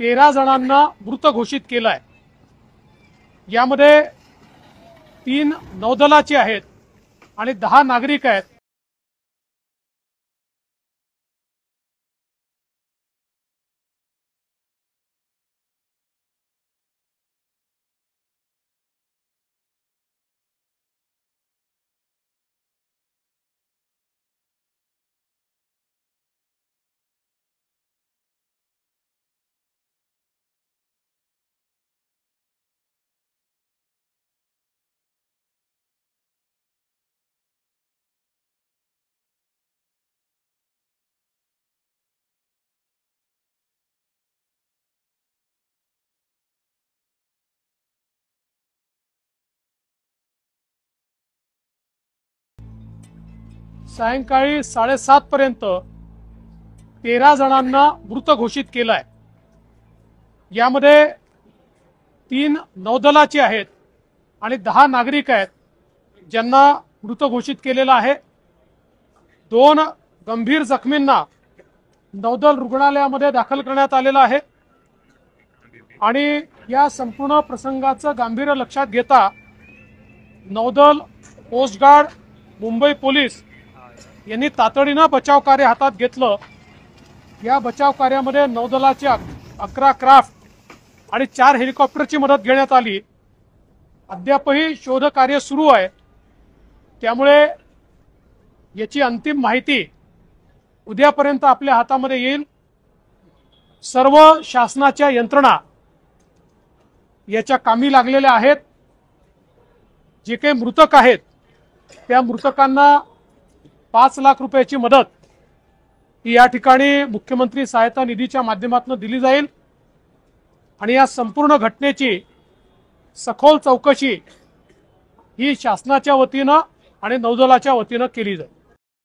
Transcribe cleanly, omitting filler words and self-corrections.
13 जणांना मृत घोषित केलं आहे। यामध्ये 3 नौदलाचे आहेत आणि 10 नागरिक आहेत। सायंकाळी 7:30 पर्यंत 13 जणांना मृत घोषित केलं आहे। यामध्ये 3 नौदलाचे आहेत आणि 10 नागरिक आहेत ज्यांना मृत घोषित केलेलं आहे। 2 गंभीर जखमींना नौदल रुग्णालयामध्ये दाखल करण्यात आलेलं आहे आणि या संपूर्ण प्रसंगाचं गांभीर्य लक्षात घेता नौदल, कोस्ट गार्ड, मुंबई पोलीस यांनी तातडीनं बचाव कार्य हातात घेतलं। या बचाव कार्यामध्ये नौदलाच्या 11 क्राफ्ट आणि 4 हेलिकॉप्टरची मदत घेण्यात आली। अद्यापही शोध कार्य सुरू आहे, त्यामुळे याची अंतिम माहिती उद्यापर्यंत आपल्या हातामध्ये येईल। सर्व शासनाच्या यंत्रणा याच्या कामी लागलेल्या आहेत। जे काही मृतक आहेत त्या मृतकांना 5 लाख रुपयाची मदत ही या ठिकाणी मुख्यमंत्री सहायता निधीच्या माध्यमातून दिली जाईल आणि या संपूर्ण घटनेची सखोल चौकशी ही शासनाच्या वतीनं आणि नौदलाच्या वतीनं केली जाईल।